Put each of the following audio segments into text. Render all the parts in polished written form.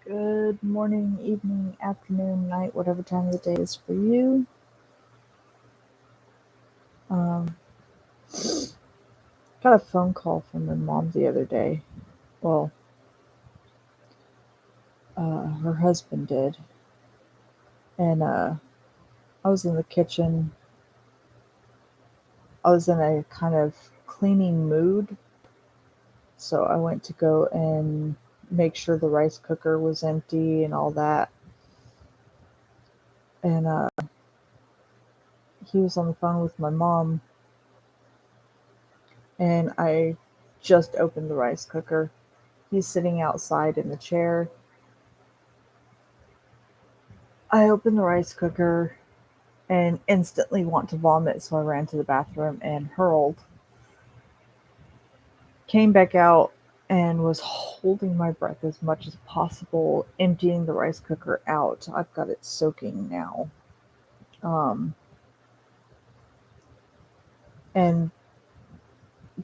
Good morning, evening, afternoon, night, whatever time of the day is for you. Um, got a phone call from my mom the other day. Well, her husband did. And I was in the kitchen. I was in a kind of cleaning mood. So I went to go and make sure the rice cooker was empty and all that. And he was on the phone with my mom. And I just opened the rice cooker. He's sitting outside in the chair. I opened the rice cooker and instantly want to vomit, so I ran to the bathroom and hurled. Came back out and was holding my breath as much as possible, emptying the rice cooker out. I've got it soaking now. Um, and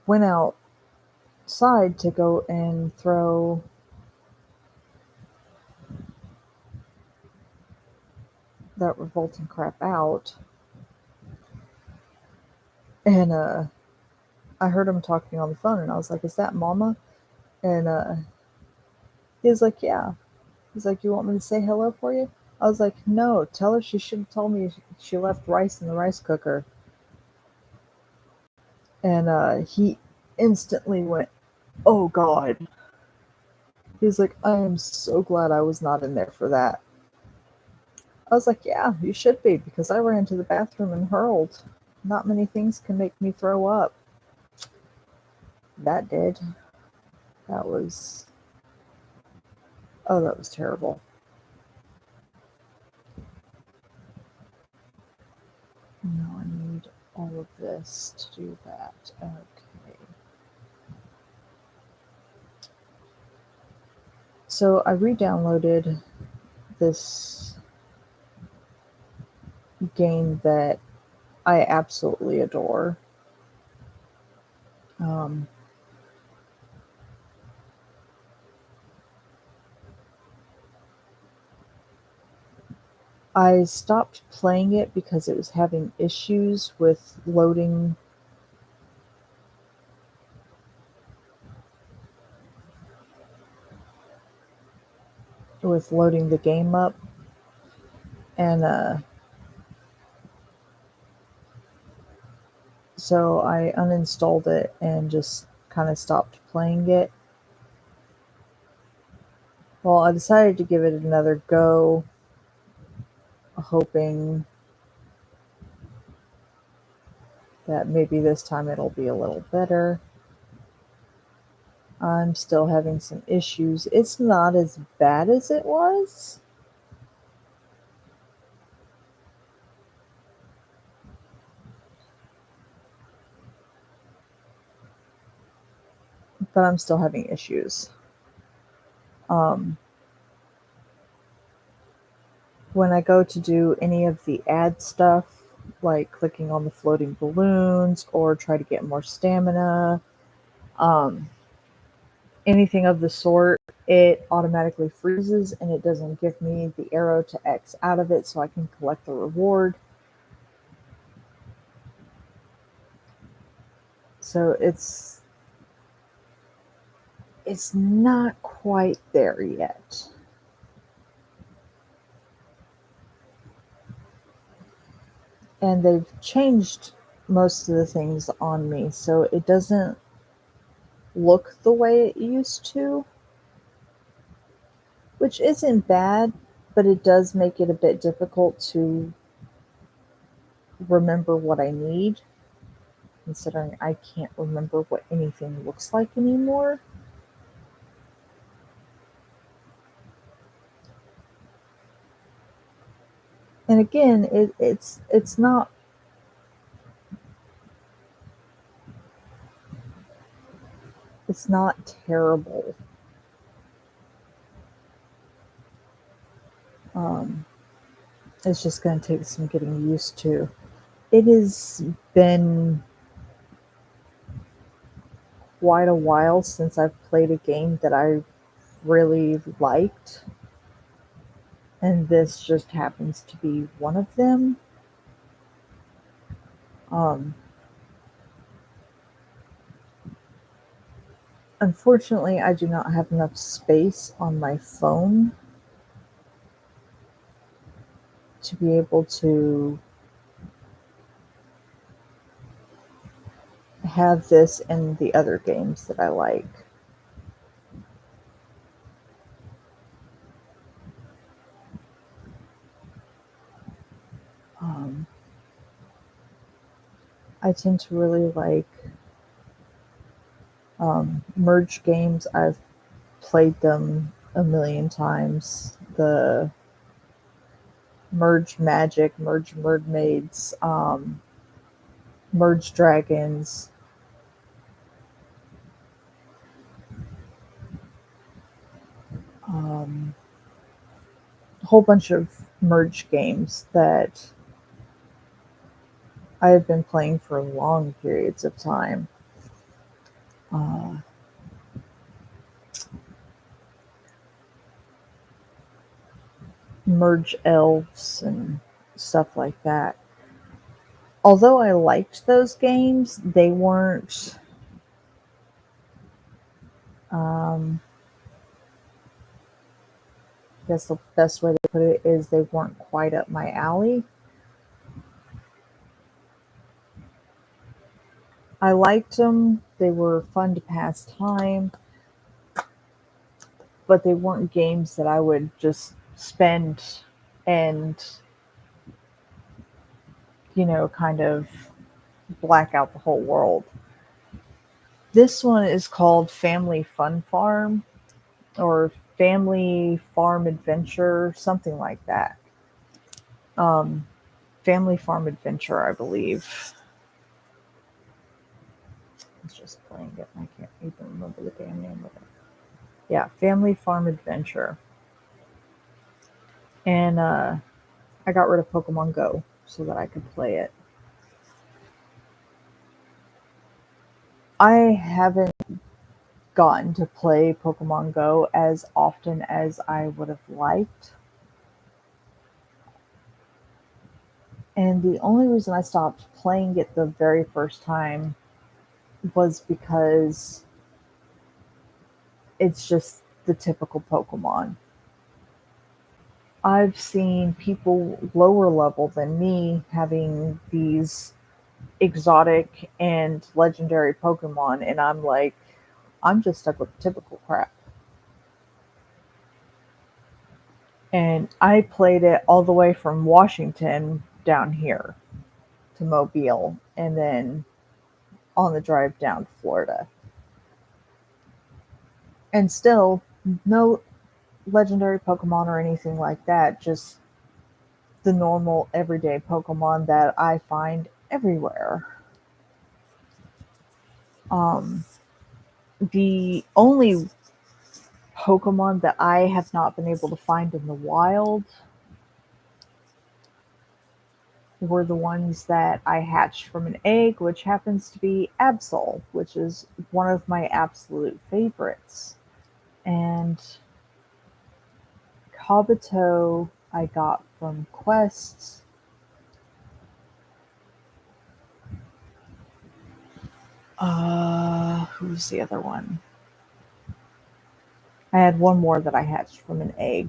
went outside to go and throw that revolting crap out. And I heard him talking on the phone, and I was like, "Is that Mama?" And he was like, "Yeah." He's like, "You want me to say hello for you?" I was like, "No, tell her she should have told me she left rice in the rice cooker." And he instantly went, "Oh God." He's like, "I am so glad I was not in there for that." I was like, "Yeah, you should be, because I ran to the bathroom and hurled. Not many things can make me throw up." That did. That was, oh, that was terrible. No, I need all of this to do that. Okay. So I re downloaded this game that I absolutely adore. Um, I stopped playing it because it was having issues with loading the game up, and so I uninstalled it and just kind of stopped playing it. Well, I decided to give it another go, hoping that maybe this time it'll be a little better. I'm still having some issues. It's not as bad as it was, but I'm still having issues. Um, when I go to do any of the ad stuff, like clicking on the floating balloons or try to get more stamina, um, anything of the sort, it automatically freezes and it doesn't give me the arrow to X out of it so I can collect the reward. So it's not quite there yet. And they've changed most of the things on me, so it doesn't look the way it used to, which isn't bad, but it does make it a bit difficult to remember what I need, considering I can't remember what anything looks like anymore. And again, it's not terrible. Um, it's just going to take some getting used to. It has been quite a while since I've played a game that I really liked. and this just happens to be one of them. Um, Unfortunately, I do not have enough space on my phone to be able to have this and the other games that I like. Um, I tend to really like merge games. I've played them a million times. The Merge Magic, Merge Mermaids, Merge Dragons, um, a whole bunch of merge games that I have been playing for long periods of time. Uh, Merge Elves and stuff like that. Although I liked those games, they weren't. Um, I guess the best way to put it is they weren't quite up my alley. I liked them. They were fun to pass time, but they weren't games that I would just spend and, kind of black out the whole world. This one is called Family Fun Farm or Family Farm Adventure, something like that. Um, Family Farm Adventure, I believe. I was just playing it. I can't even remember the damn name of it. Yeah, Family Farm Adventure. And I got rid of Pokemon Go so that I could play it. I haven't gotten to play Pokemon Go as often as I would have liked. And the only reason I stopped playing it the very first time was because it's just the typical Pokemon. I've seen people lower level than me having these exotic and legendary Pokemon, and I'm like, I'm just stuck with typical crap. And I played it all the way from Washington down here to Mobile, and then on the drive down to Florida. And still, no legendary Pokemon or anything like that, just the normal everyday Pokemon that I find everywhere. Um, the only Pokemon that I have not been able to find in the wild were the ones that I hatched from an egg, which happens to be Absol, which is one of my absolute favorites. And Kabuto I got from quests. Who's the other one? I had one more that I hatched from an egg.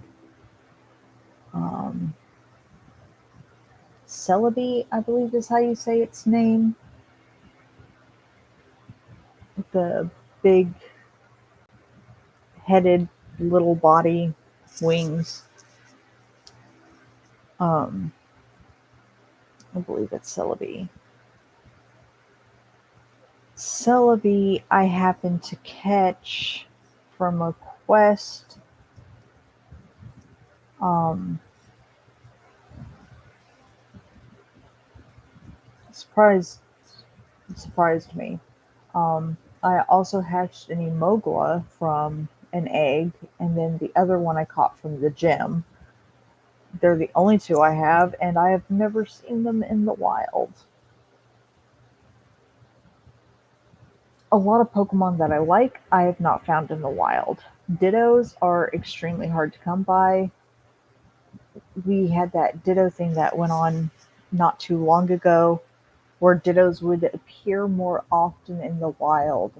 Um, Celebi, I believe is how you say its name. The big headed little body wings. Um, I believe it's Celebi. Celebi, I happened to catch from a quest. Um, surprised surprised me. I also hatched an Emogla from an egg, and then the other one I caught from the gym. They're the only two I have, and I have never seen them in the wild. A lot of Pokemon that I like, I have not found in the wild. Dittos are extremely hard to come by. we had that Ditto thing that went on not too long ago where Dittos would appear more often in the wild.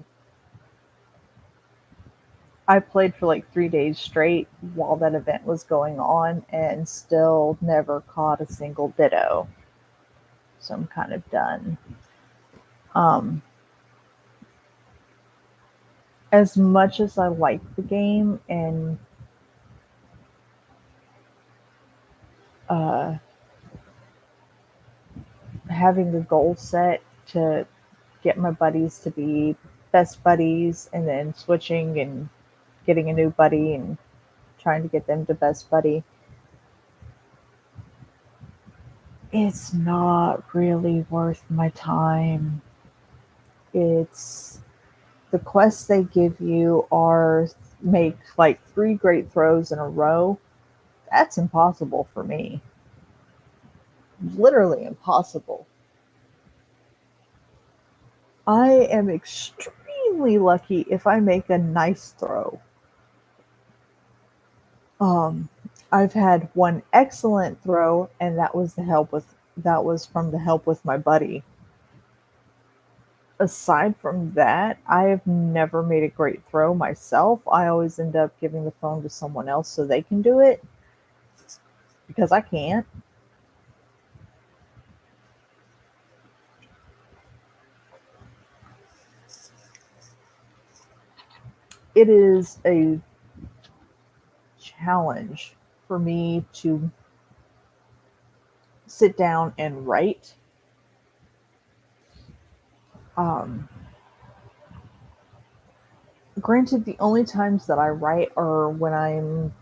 I played for like 3 days straight while that event was going on and still never caught a single Ditto. So I'm kind of done. Um, as much as I like the game and uh, having a goal set to get my buddies to be best buddies and then switching and getting a new buddy and trying to get them to best buddy, it's not really worth my time. It's the quests they give you are make like three great throws in a row. That's impossible for me. Literally impossible. I am extremely lucky if I make a nice throw. Um, I've had one excellent throw, and that was from the help with my buddy. Aside from that, I have never made a great throw myself. I always end up giving the phone to someone else so they can do it because I can't. It is a challenge for me to sit down and write. Um, Granted, the only times that I write are when I'm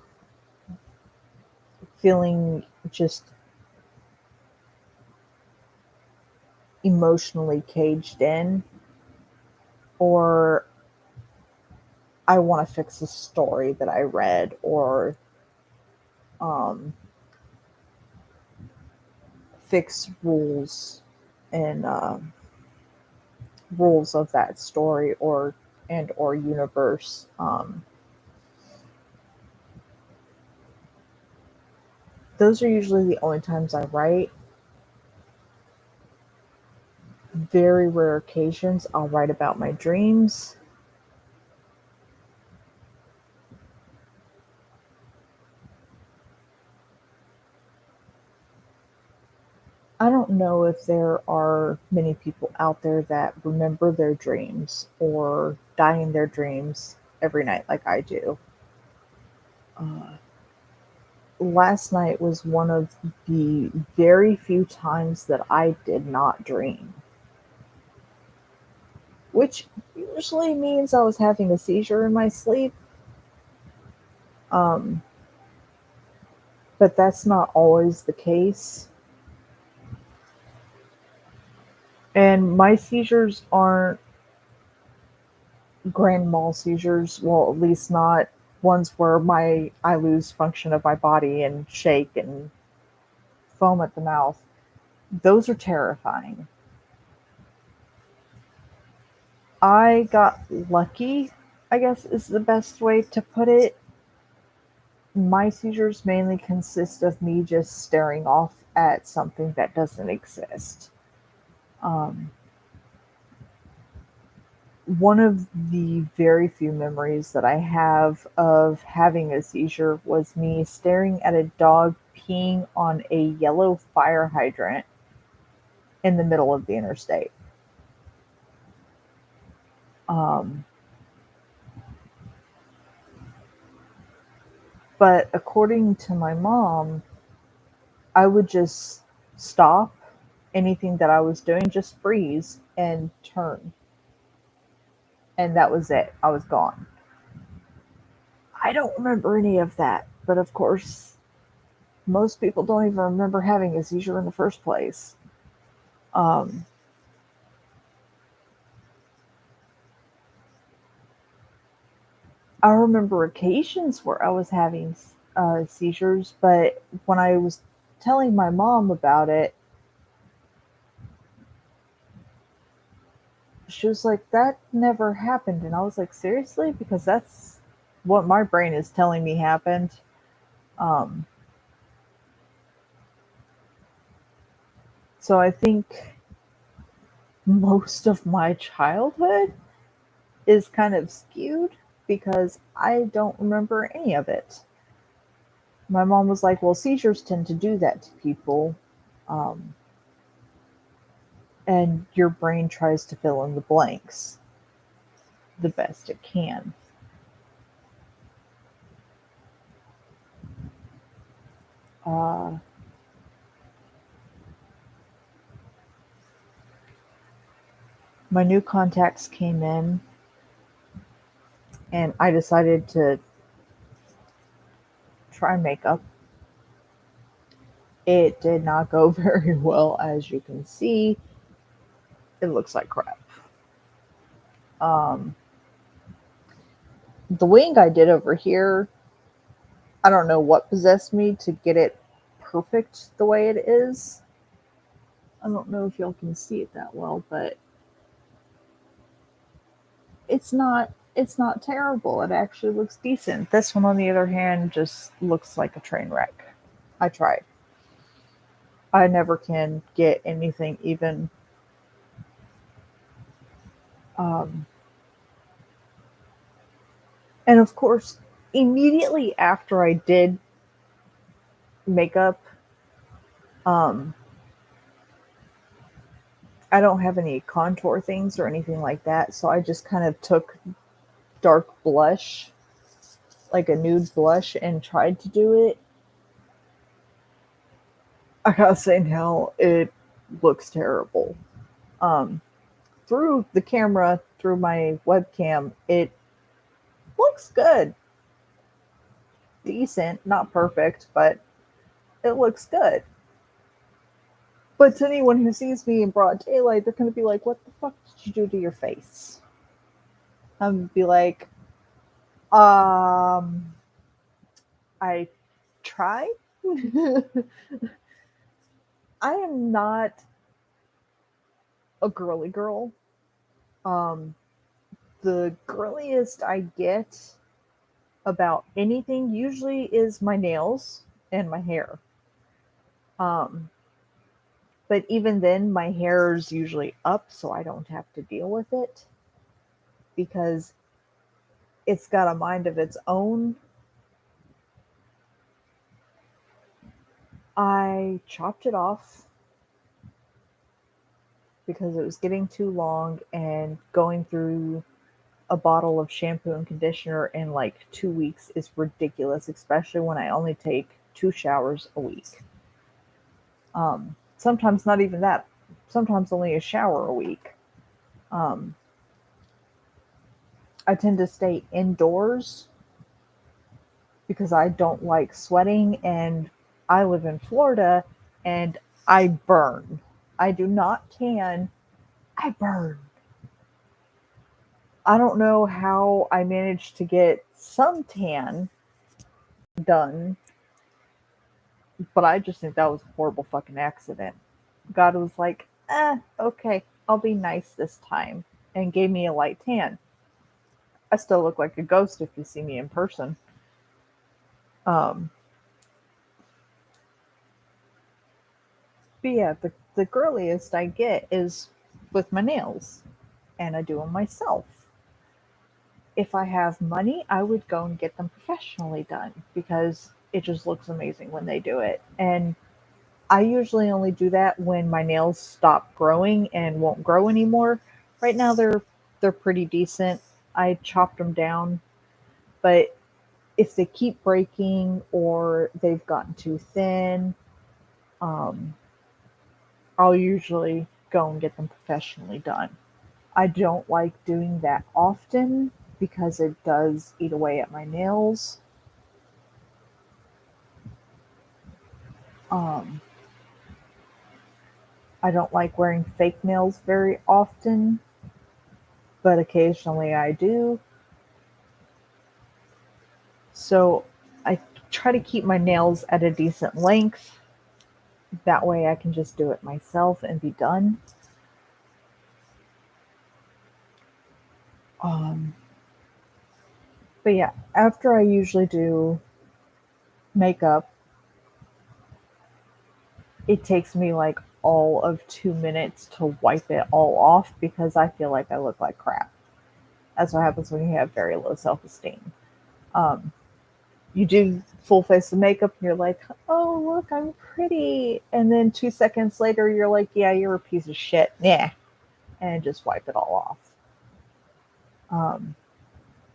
feeling just emotionally caged in, or I want to fix a story that I read, or um, fix and rules of that story or universe. Those are usually the only times I write. Very rare occasions I'll write about my dreams. I don't know if there are many people out there that remember their dreams or die in their dreams every night like I do. Uh, Last night was one of the very few times that I did not dream, which usually means I was having a seizure in my sleep. Um, but that's not always the case. And my seizures aren't grand mal seizures. Well, at least not ones where my I lose function of my body and shake and foam at the mouth. Those are terrifying. I got lucky, I guess is the best way to put it. My seizures mainly consist of me just staring off at something that doesn't exist. Um, One of the very few memories that I have of having a seizure was me staring at a dog peeing on a yellow fire hydrant in the middle of the interstate. Um, but according to my mom, I would just stop anything that I was doing, just freeze and turn. And that was it. I was gone. I don't remember any of that. But of course, most people don't even remember having a seizure in the first place. Um, I remember occasions where I was having seizures, but when I was telling my mom about it, she was like, "That never happened," and I was like, "Seriously?" Because that's what my brain is telling me happened. Um, So I think most of my childhood is kind of skewed because I don't remember any of it. My mom was like, well, seizures tend to do that to people. Um, and your brain tries to fill in the blanks the best it can. Uh, my new contacts came in, and I decided to try makeup. It did not go very well, as you can see. It looks like crap. Um, the wing I did over here, I don't know what possessed me to get it perfect the way it is. I don't know if y'all can see it that well, but it's not terrible. It actually looks decent. This one on the other hand just looks like a train wreck. I tried. I never can get anything even. Um, and of course, immediately after I did makeup, um, I don't have any contour things or anything like that, so I just kind of took dark blush, like a nude blush, and tried to do it. I gotta say now, it looks terrible. Um, through the camera, through my webcam, it looks good, decent, not perfect, but it looks good. But to anyone who sees me in broad daylight, they're gonna be like, "What the fuck did you do to your face?" I'm gonna be like, um, I tried. I am not a girly girl. Um, the girliest I get about anything usually is my nails and my hair. Um, but even then, my hair is usually up, so I don't have to deal with it because it's got a mind of its own. I chopped it off because it was getting too long, and going through a bottle of shampoo and conditioner in like 2 weeks is ridiculous, especially when I only take 2 showers a week. Sometimes not even that, sometimes only a shower a week. Um, I tend to stay indoors because I don't like sweating, and I live in Florida and I burn. I do not tan, I burn. I don't know how I managed to get some tan done, but I just think that was a horrible fucking accident. God was like, okay, I'll be nice this time, and gave me a light tan. I still look like a ghost if you see me in person. Um, but yeah, the girliest I get is with my nails, and I do them myself. If I have money, I would go and get them professionally done because it just looks amazing when they do it. And I usually only do that when my nails stop growing and won't grow anymore. Right now they're pretty decent. I chopped them down, but if they keep breaking or they've gotten too thin, um, I'll usually go and get them professionally done. I don't like doing that often because it does eat away at my nails. Um, I don't like wearing fake nails very often, but occasionally I do. So I try to keep my nails at a decent length. That way I can just do it myself and be done. Um, but yeah, after I usually do makeup, it takes me like all of 2 minutes to wipe it all off because I feel like I look like crap. That's what happens when you have very low self esteem. Um, you do full face of makeup and you're like, oh, look, I'm pretty. And then 2 seconds later, you're like, yeah, you're a piece of shit. Yeah. And just wipe it all off. Um,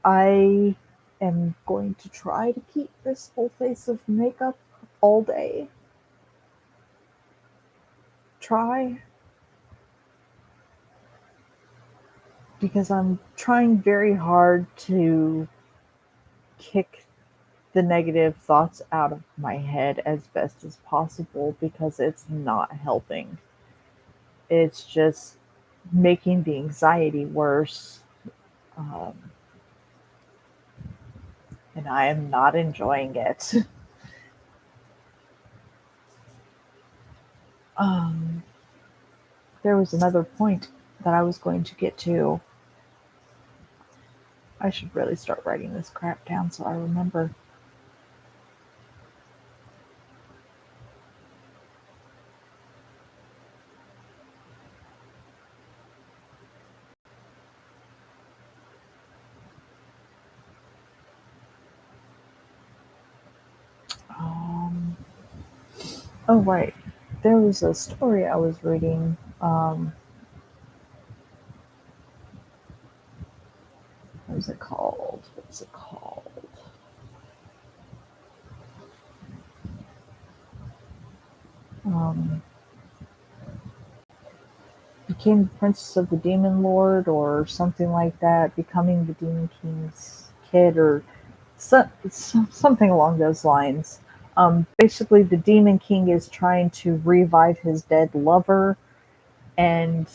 I am going to try to keep this full face of makeup all day. Try, because I'm trying very hard to kick the negative thoughts out of my head as best as possible because it's not helping. It's just making the anxiety worse. Um, and I am not enjoying it. um, there was another point that I was going to get to. I should really start writing this crap down so I remember. Um, oh, right. There was a story I was reading. What is it called? What's it called? Um, Became the princess of the demon lord or something like that, becoming the demon king's kid or something along those lines. Basically, the demon king is trying to revive his dead lover and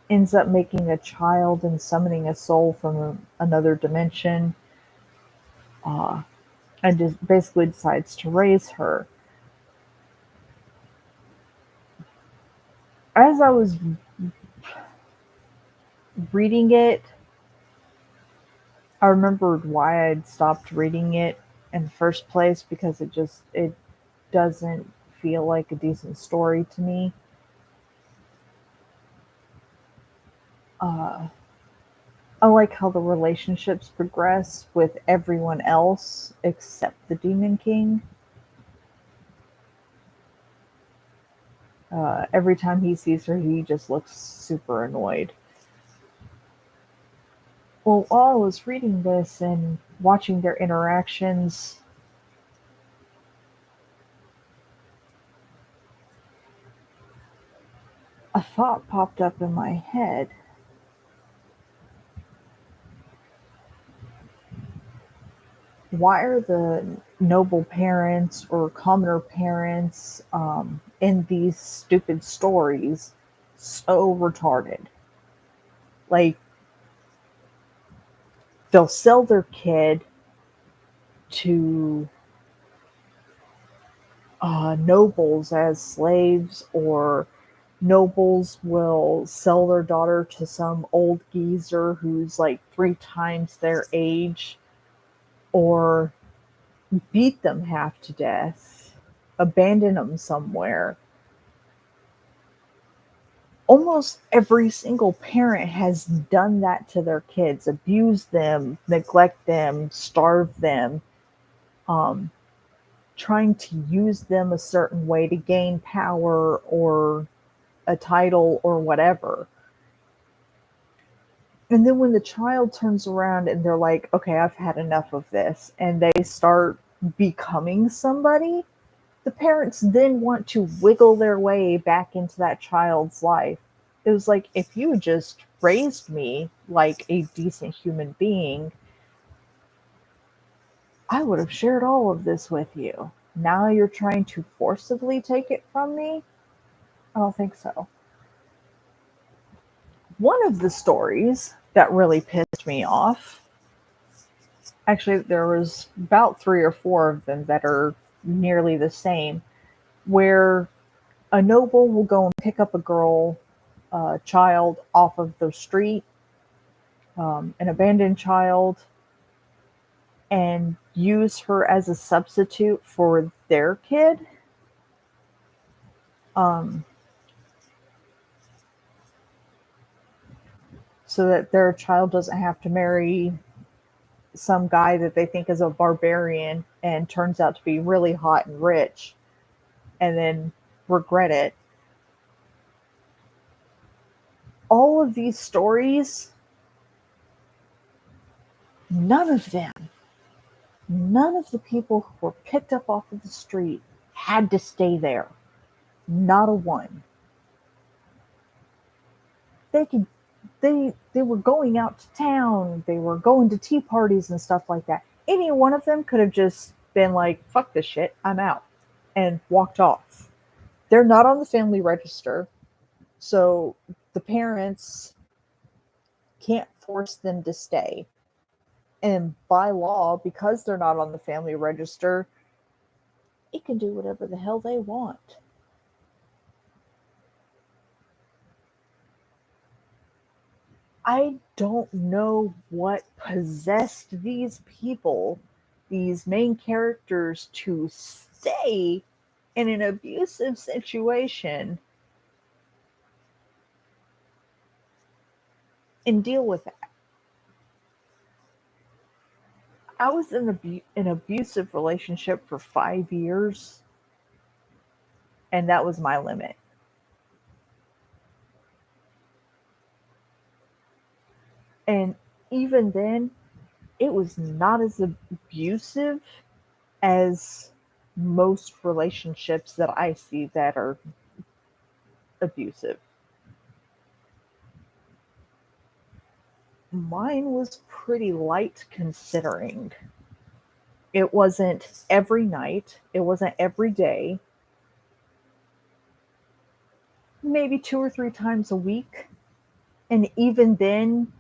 ends up making a child and summoning a soul from another dimension, uh, and just basically decides to raise her. As I was reading it, I remembered why I'd stopped reading it in the first place because it doesn't feel like a decent story to me. Uh, I like how the relationships progress with everyone else except the Demon King. Every time he sees her, he just looks super annoyed. Well, while I was reading this and watching their interactions, a thought popped up in my head. Why are the noble parents or commoner parents in these stupid stories so retarded? Like, they'll sell their kid to nobles as slaves, or nobles will sell their daughter to some old geezer who's like 3 times their age, or beat them half to death, abandon them somewhere. Almost every single parent has done that to their kids, abused them, neglect them, starve them, um, trying to use them a certain way to gain power or a title or whatever. And then when the child turns around and they're like, okay, I've had enough of this, and they start becoming somebody, the parents then want to wiggle their way back into that child's life. It was like, if you just raised me like a decent human being, I would have shared all of this with you. Now you're trying to forcibly take it from me? I don't think so. One of the stories that really pissed me off, actually, there was about 3 or 4 of them that are nearly the same, where a noble will go and pick up a girl, child off of the street, an abandoned child, and use her as a substitute for their kid. Um, so that their child doesn't have to marry some guy that they think is a barbarian and turns out to be really hot and rich and then regret it. All of these stories, none of them, none of the people who were picked up off of the street had to stay there. Not a one. They could they were going out to town, they were going to tea parties and stuff like that. Any one of them could have just been like, fuck this shit, I'm out, and walked off. They're not on the family register, so the parents can't force them to stay. And by law, because they're not on the family register, it can do whatever the hell they want. I don't know what possessed these people, these main characters, to stay in an abusive situation and deal with that. I was in an abusive relationship for 5 years, and that was my limit. And even then, it was not as abusive as most relationships that I see that are abusive. Mine was pretty light considering. It wasn't every night, it wasn't every day, maybe 2 or 3 times a week. And even then,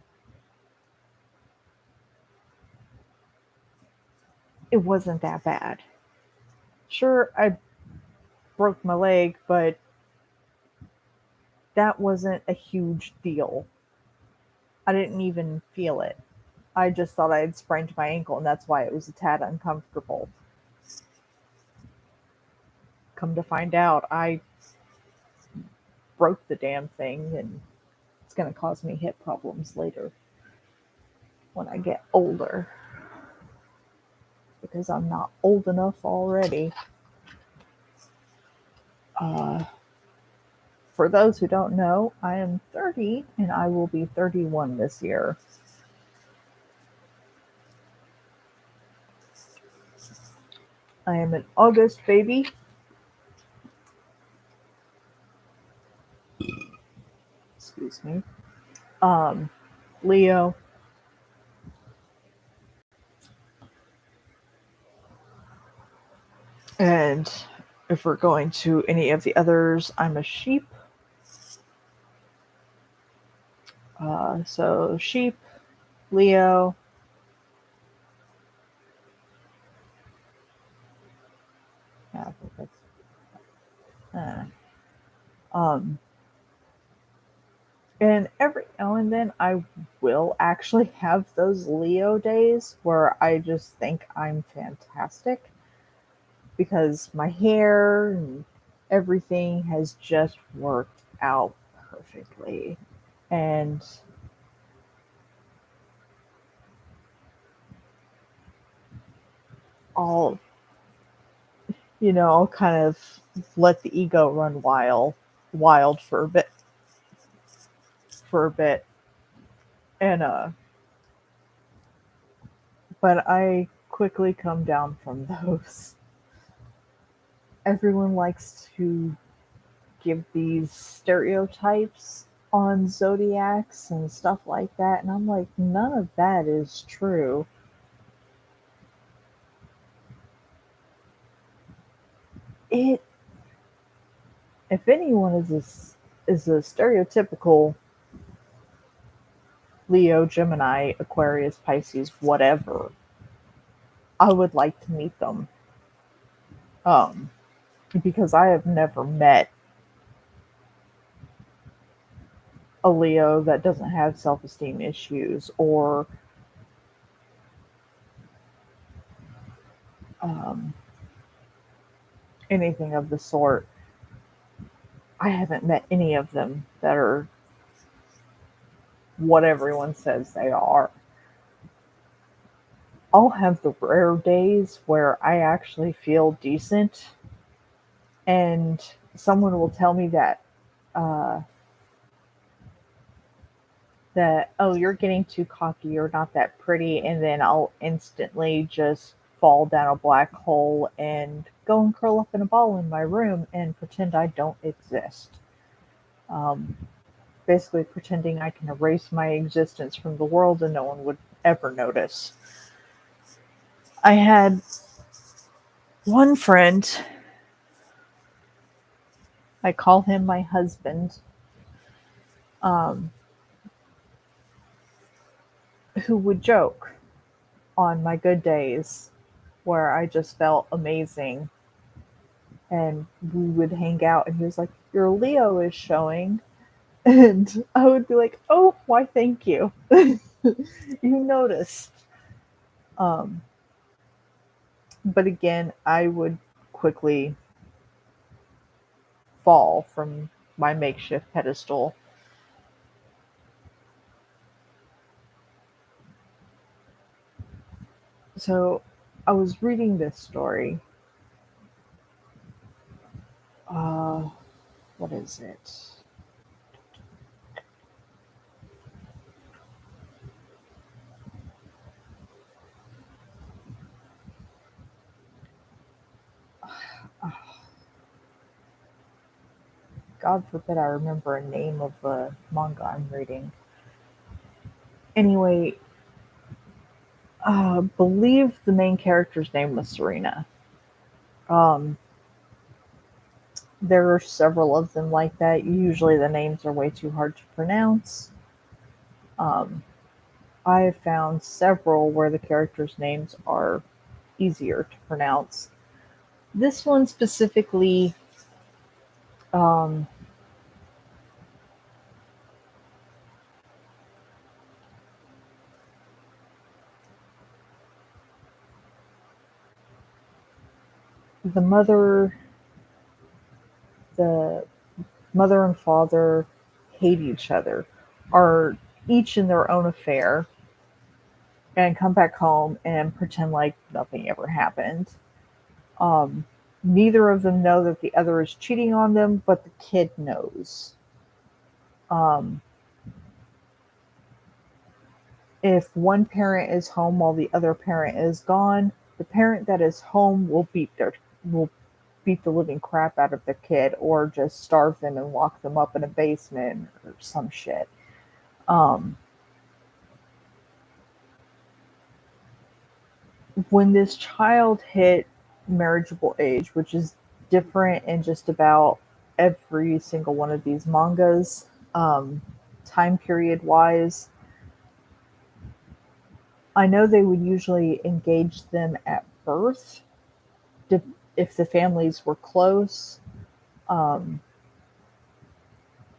it wasn't that bad. Sure, I broke my leg, but that wasn't a huge deal. I didn't even feel it. I just thought I had sprained my ankle, and that's why it was a tad uncomfortable. Come to find out, I broke the damn thing, and it's going to cause me hip problems later when I get older because I'm not old enough already. Uh, for those who don't know, I am 30 and I will be 31 this year. I am an August baby. Excuse me. Um, Leo. And if we're going to any of the others, I'm a sheep. So sheep, Leo. Yeah, that's, um, and every now and then I will actually have those Leo days where I just think I'm fantastic because my hair and everything has just worked out perfectly. And I'll, I'll kind of let the ego run wild for a bit. And, but I quickly come down from those. Everyone likes to give these stereotypes on zodiacs and stuff like that, and I'm like, none of that is true. It, if anyone is a stereotypical Leo, Gemini, Aquarius, Pisces, whatever, I would like to meet them. Um, because I have never met a Leo that doesn't have self esteem issues or um, anything of the sort. I haven't met any of them that are what everyone says they are. I'll have the rare days where I actually feel decent, and someone will tell me uh, that, oh, you're getting too cocky, you're not that pretty, and then I'll instantly just fall down a black hole and go and curl up in a ball in my room and pretend I don't exist. Um, Basically, pretending I can erase my existence from the world and no one would ever notice. I had one friend, I call him my husband, um, who would joke on my good days where I just felt amazing. And we would hang out, and he was like, "Your Leo is showing." And I would be like, "Oh, why, thank you." You noticed. Um, but again, I would quickly fall from my makeshift pedestal. So I was reading this story. Uh, what is it? God forbid I remember a name of a manga I'm reading. Anyway, believe the main character's name was Serena. Um, there are several of them like that. Usually the names are way too hard to pronounce. Um, I have found several where the characters' names are easier to pronounce. This one specifically, um, the mother, the mother and father hate each other, are each in their own affair, and come back home and pretend like nothing ever happened. Um, Neither of them know that the other is cheating on them, but the kid knows. Um, if one parent is home while the other parent is gone, the parent that is home will beat the living crap out of the kid or just starve them and lock them up in a basement or some shit. Um, when this child hit marriageable age, which is different in just about every single one of these mangas, um, time period wise, I know they would usually engage them at birth if the families were close. Um,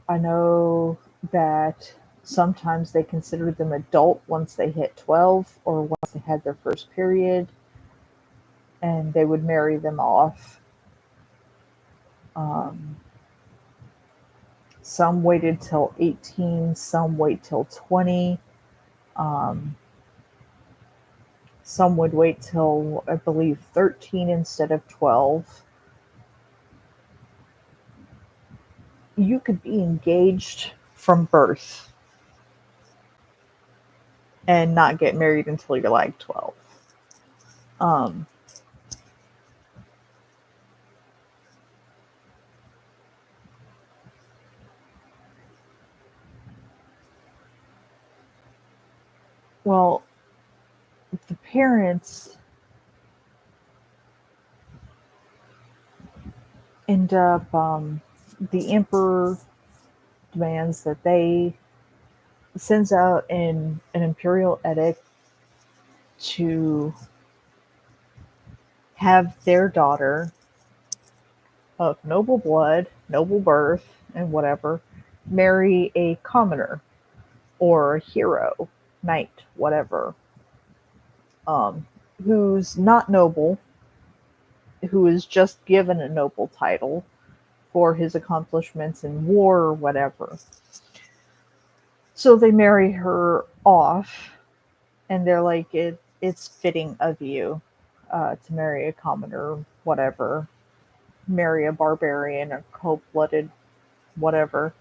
I know that sometimes they considered them adult once they hit 12 or once they had their first period, and they would marry them off. Um, some waited till 18, some wait till 20, um, some would wait till, I believe, 13 instead of 12. You could be engaged from birth and not get married until you're like 12. Um, well, the parents end up, the emperor demands that they sends out an imperial edict to have their daughter of noble blood, noble birth, and whatever marry a commoner or hero, knight, whatever, um, who's not noble. who is just given a noble title for his accomplishments in war or whatever. So they marry her off, and they're like, it's fitting of you to marry a commoner, whatever, marry a barbarian, a cold blooded, whatever.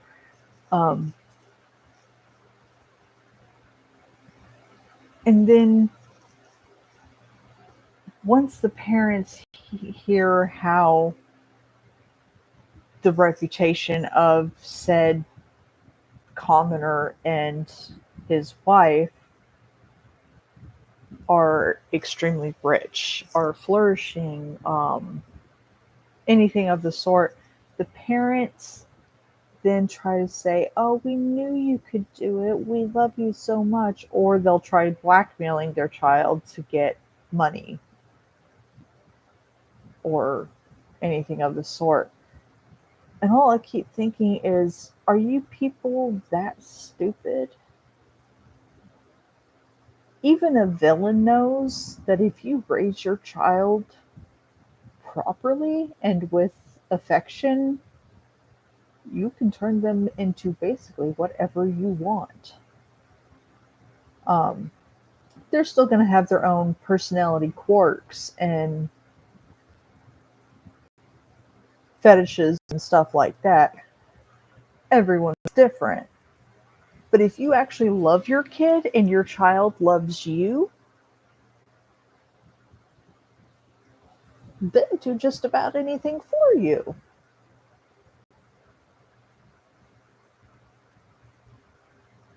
Um, and then once the parents hear how the reputation of said commoner and his wife are extremely rich, are flourishing, anything of the sort, the parents then try to say, "Oh, we knew you could do it. We love you so much." Or they'll try blackmailing their child to get money or anything of the sort. And all I keep thinking is, are you people that stupid? Even a villain knows that if you raise your child properly and with affection, you can turn them into basically whatever you want. Um, they're still going to have their own personality quirks and fetishes and stuff like that. Everyone's different. But if you actually love your kid and your child loves you, they'll do just about anything for you.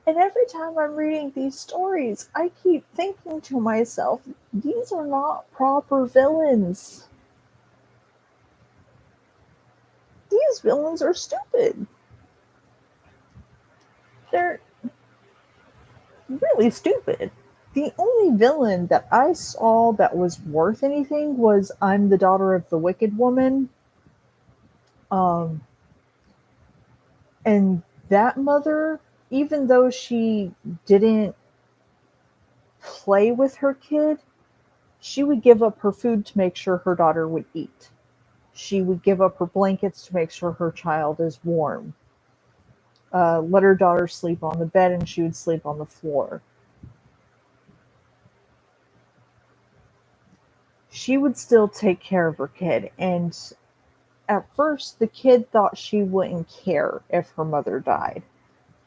And every time I'm reading these stories, I keep thinking to myself, these are not proper villains. These villains are stupid. They're really stupid. The only villain that I saw that was worth anything was I'm the Daughter of the Wicked Woman. Um, and that mother, even though she didn't play with her kid, she would give up her food to make sure her daughter would eat. She would give up her blankets to make sure her child is warm. Let her daughter sleep on the bed and she would sleep on the floor. She would still take care of her kid. And at first, the kid thought she wouldn't care if her mother died.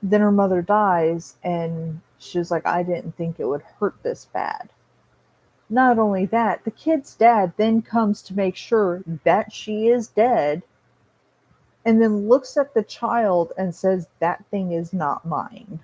Then her mother dies, and she was like, I didn't think it would hurt this bad. Not only that, the kid's dad then comes to make sure that she is dead and then looks at the child and says, that thing is not mine.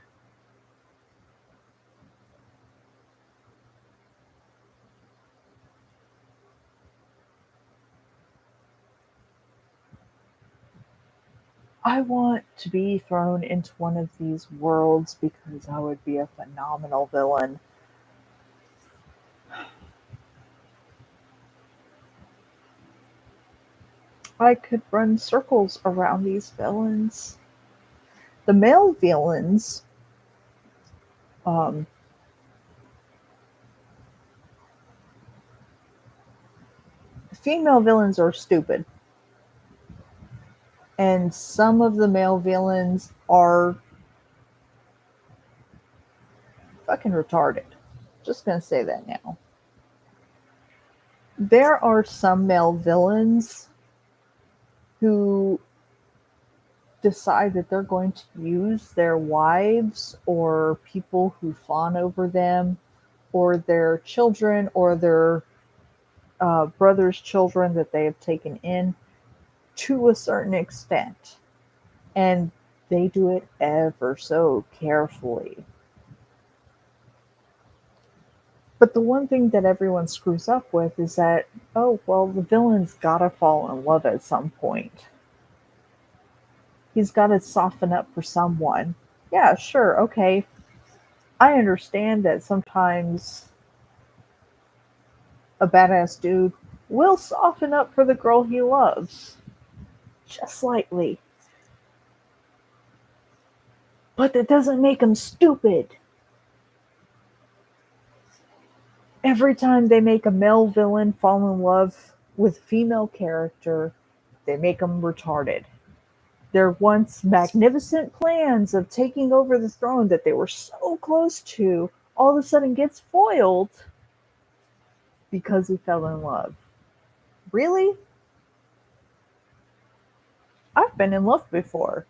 I want to be thrown into one of these worlds because I would be a phenomenal villain. I could run circles around these villains. The male villains, um, female villains are stupid, and some of the male villains are fucking retarded. Just gonna say that now. There are some male villains who decide that they're going to use their wives or people who fawn over them or their children or their brother's children that they have taken in to a certain extent. And they do it ever so carefully. But the one thing that everyone screws up with is that, oh, well, the villain's gotta fall in love at some point. He's gotta soften up for someone. Yeah, sure, okay. I understand that sometimes a badass dude will soften up for the girl he loves. Just slightly. But that doesn't make him stupid. Every time they make a male villain fall in love with female character, they make them retarded. Their once magnificent plans of taking over the throne that they were so close to all of a sudden gets foiled because he fell in love. Really? I've been in love before.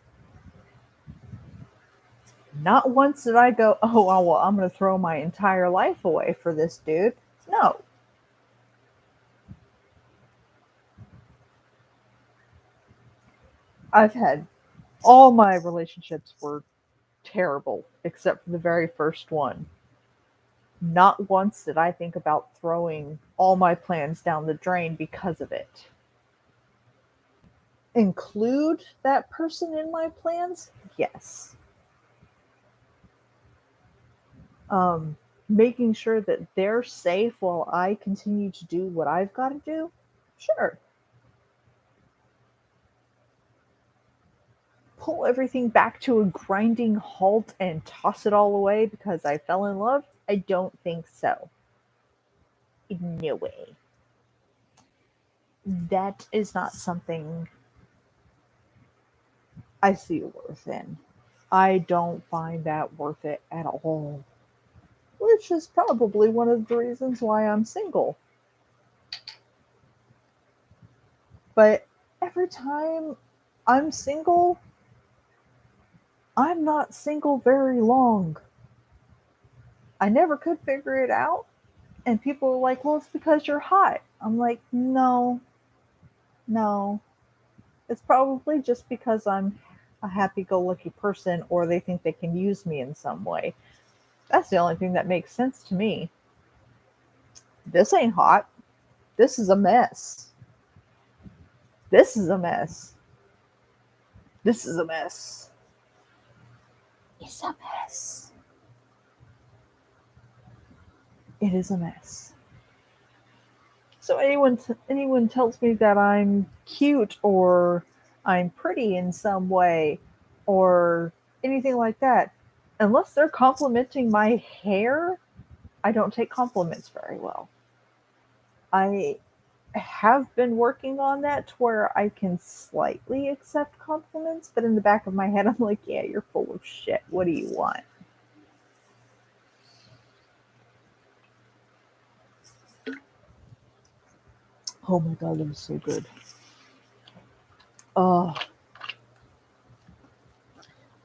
Not once did I go, oh, well, I'm going to throw my entire life away for this dude. No. I've had all my relationships were terrible except for the very first one. Not once did I think about throwing all my plans down the drain because of it. Include that person in my plans? Yes. Um, Making sure that they're safe while I continue to do what I've got to do? Sure. Pull everything back to a grinding halt and toss it all away because I fell in love? I don't think so. No way. That is not something I see worth in. I don't find that worth it at all. Which is probably one of the reasons why I'm single. But every time I'm single, I'm not single very long. I never could figure it out. And people are like, well, it's because you're hot. I'm like, no, no. It's probably just because I'm a happy go lucky person or they think they can use me in some way. That's the only thing that makes sense to me. This ain't hot. This is a mess. This is a mess. This is a mess. It's a mess. It is a mess. So anyone tells me that I'm cute or I'm pretty in some way or anything like that, unless they're complimenting my hair, I don't take compliments very well. I have been working on that to where I can slightly accept compliments, but in the back of my head I'm like, yeah, you're full of shit. What do you want? Oh my god, that was so good. Oh,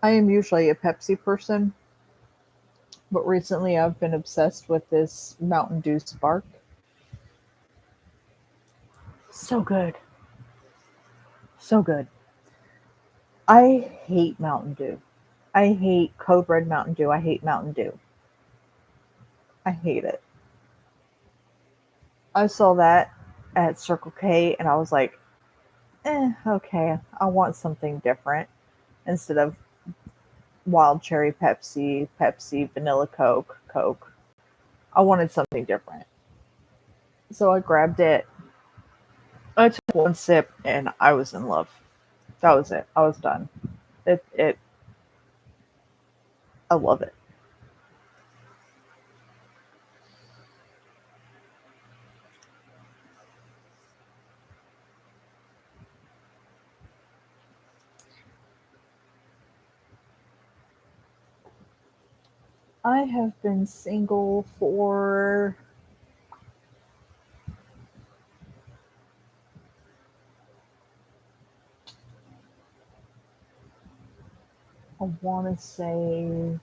I am usually a Pepsi person, but recently I've been obsessed with this Mountain Dew Spark. So good. So good. I hate Mountain Dew. I hate Code Red Mountain Dew. I hate Mountain Dew. I hate it. I saw that at Circle K and I was like, okay, I want something different instead of wild cherry Pepsi, Pepsi, vanilla Coke, Coke. I wanted something different. So I grabbed it. I took one sip and I was in love. That was it. I was done. It I love it. I have been single for I want to say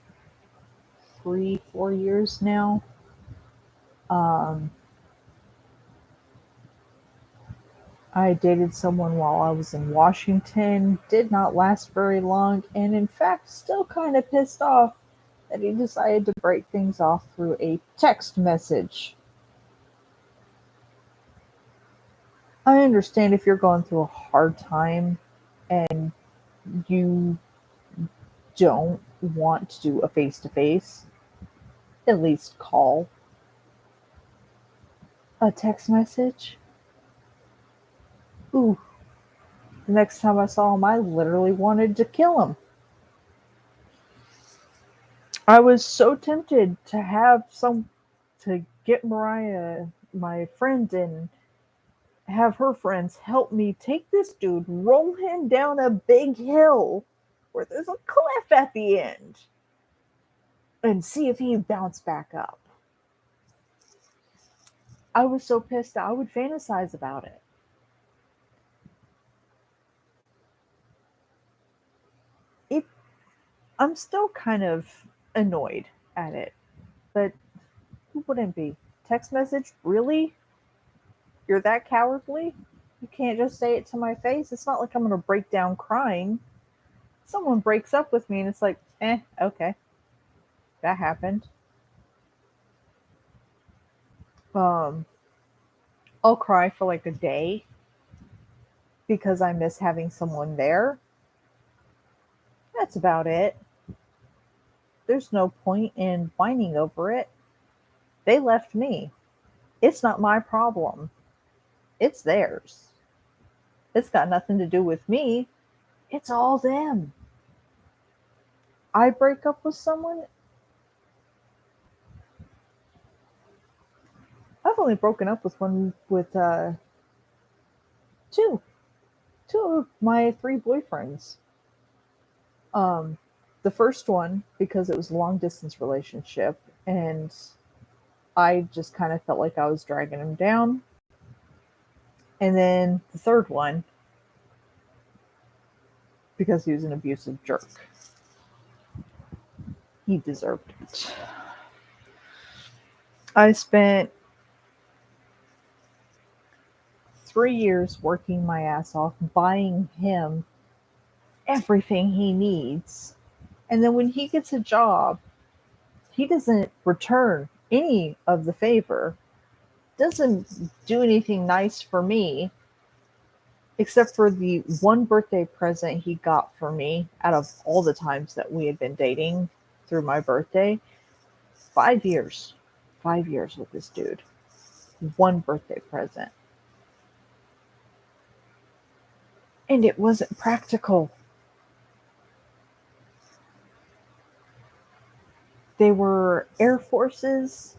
3, 4 years now. Um, I dated someone while I was in Washington, did not last very long, and in fact, still kind of pissed off that he decided to break things off through a text message. I understand if you're going through a hard time and you don't want to do a face to face, at least call. A text message? Ooh, the next time I saw him, I literally wanted to kill him. I was so tempted to have some to get Mariah, my friend, and have her friends help me take this dude, roll him down a big hill where there's a cliff at the end, and see if he bounced back up. I was so pissed I would fantasize about it. It I'm still kind of annoyed at it, but who wouldn't be? Text message? Really? You're that cowardly? You can't just say it to my face. It's not like I'm going to break down crying. Someone breaks up with me and it's like, okay, that happened. Um, I'll cry for like a day because I miss having someone there. That's about it. There's no point in whining over it. They left me. It's not my problem. It's theirs. It's got nothing to do with me. It's all them. I break up with someone. I've only broken up with one with two, two of my three boyfriends. Um, the first one because it was a long distance relationship, and I just kind of felt like I was dragging him down. And then the third one because he was an abusive jerk. He deserved it. I spent 3 years working my ass off, buying him everything he needs. And then when he gets a job, he doesn't return any of the favor, doesn't do anything nice for me, except for the one birthday present he got for me out of all the times that we had been dating through my birthday. 5 years. 5 years with this dude. One birthday present. And it wasn't practical. They were Air Forces,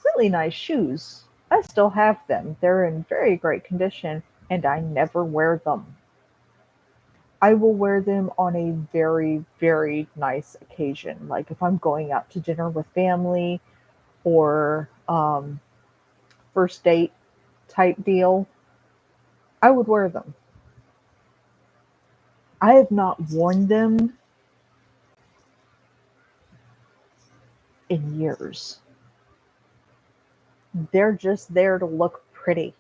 really nice shoes. I still have them. They're in very great condition, and I never wear them. I will wear them on a very, very nice occasion, like if I'm going out to dinner with family or first date type deal. I would wear them. I have not worn them in years. They're just there to look pretty.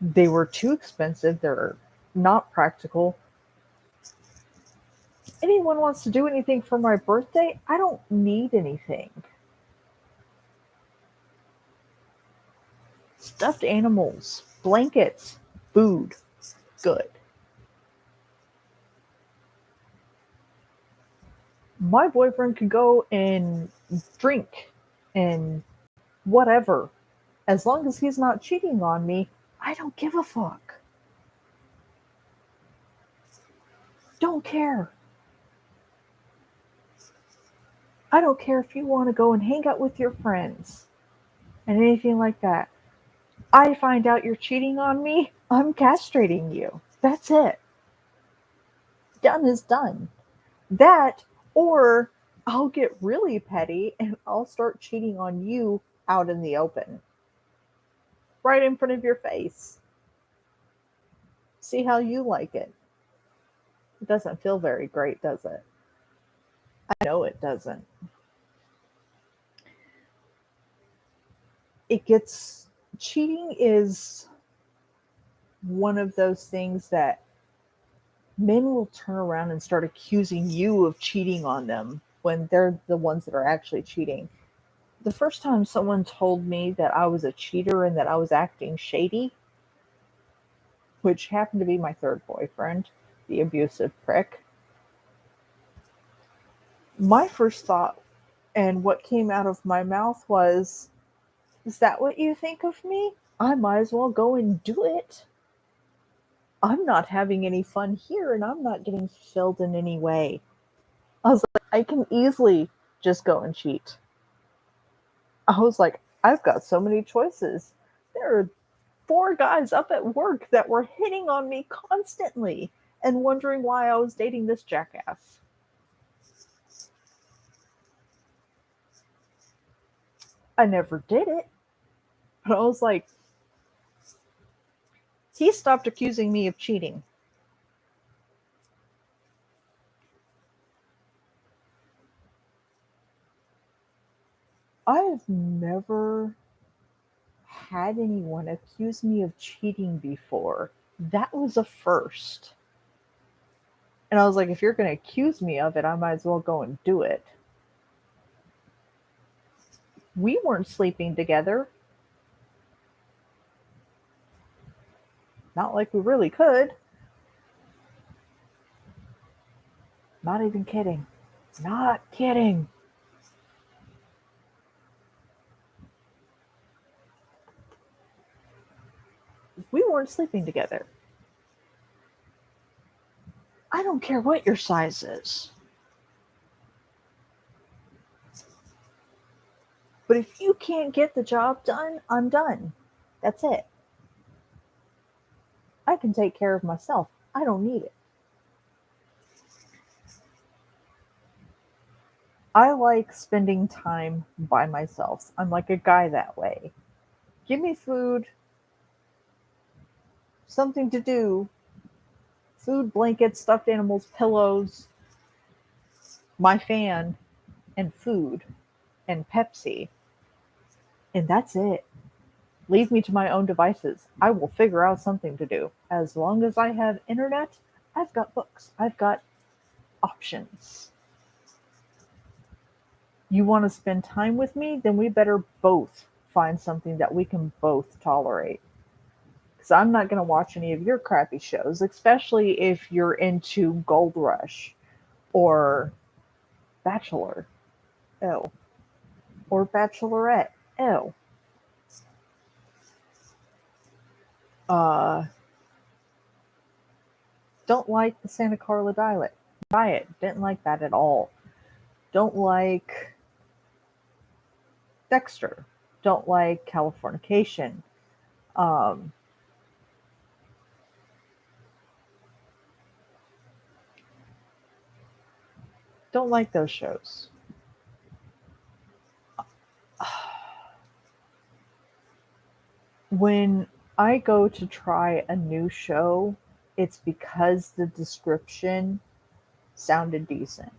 They were too expensive. They're not practical. Anyone wants to do anything for my birthday? I don't need anything. Stuffed animals, blankets, food, good. My boyfriend could go and drink and whatever. As long as he's not cheating on me, I don't give a fuck. Don't care. I don't care if you want to go and hang out with your friends and anything like that. I find out you're cheating on me, I'm castrating you. That's it. Done is done. That, or I'll get really petty and I'll start cheating on you out in the open, right in front of your face. See how you like it. It doesn't feel very great, does it? I know it doesn't. It gets cheating is one of those things that men will turn around and start accusing you of cheating on them when they're the ones that are actually cheating. The first time someone told me that I was a cheater and that I was acting shady, which happened to be my third boyfriend, the abusive prick, my first thought and what came out of my mouth was, is that what you think of me? I might as well go and do it. I'm not having any fun here and I'm not getting fulfilled in any way. I was like, I can easily just go and cheat. I was like, I've got so many choices. There are four guys up at work that were hitting on me constantly and wondering why I was dating this jackass. I never did it. But I was like, he stopped accusing me of cheating. I've never had anyone accuse me of cheating before. That was a first. And I was like, if you're going to accuse me of it, I might as well go and do it. We weren't sleeping together. Not like we really could. Not even kidding. Not kidding. We weren't sleeping together. I don't care what your size is. But if you can't get the job done, I'm done. That's it. I can take care of myself. I don't need it. I like spending time by myself. I'm like a guy that way. Give me food, something to do, food, blankets, stuffed animals, pillows, my fan, and food, and Pepsi. And that's it. Leave me to my own devices. I will figure out something to do. As long as I have internet, I've got books, I've got options. You want to spend time with me? Then we better both find something that we can both tolerate. Because I'm not going to watch any of your crappy shows, especially if you're into Gold Rush or Bachelor. Ew. Or Bachelorette. Ew. Uh, don't like the Santa Carla diet. Didn't like that at all. Don't like Dexter. Don't like Californication. Um, don't like those shows. When I go to try a new show, it's because the description sounded decent.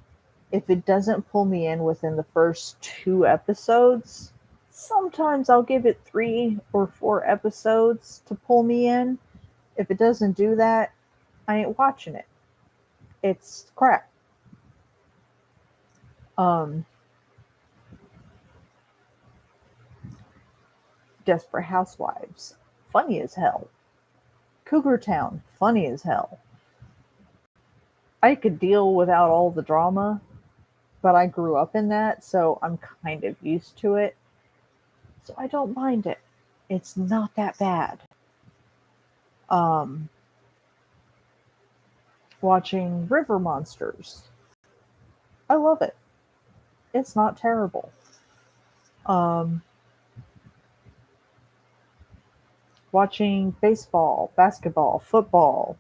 If it doesn't pull me in within the first two episodes, sometimes I'll give it 3 or 4 episodes to pull me in. If it doesn't do that, I ain't watching it. It's crap. Um, Desperate Housewives, funny as hell. Cougar Town, funny as hell. I could deal without all the drama, but I grew up in that, so I'm kind of used to it. So I don't mind it. It's not that bad. Um, Watching River Monsters, I love it. It's not terrible. Um, Watching baseball, basketball, football,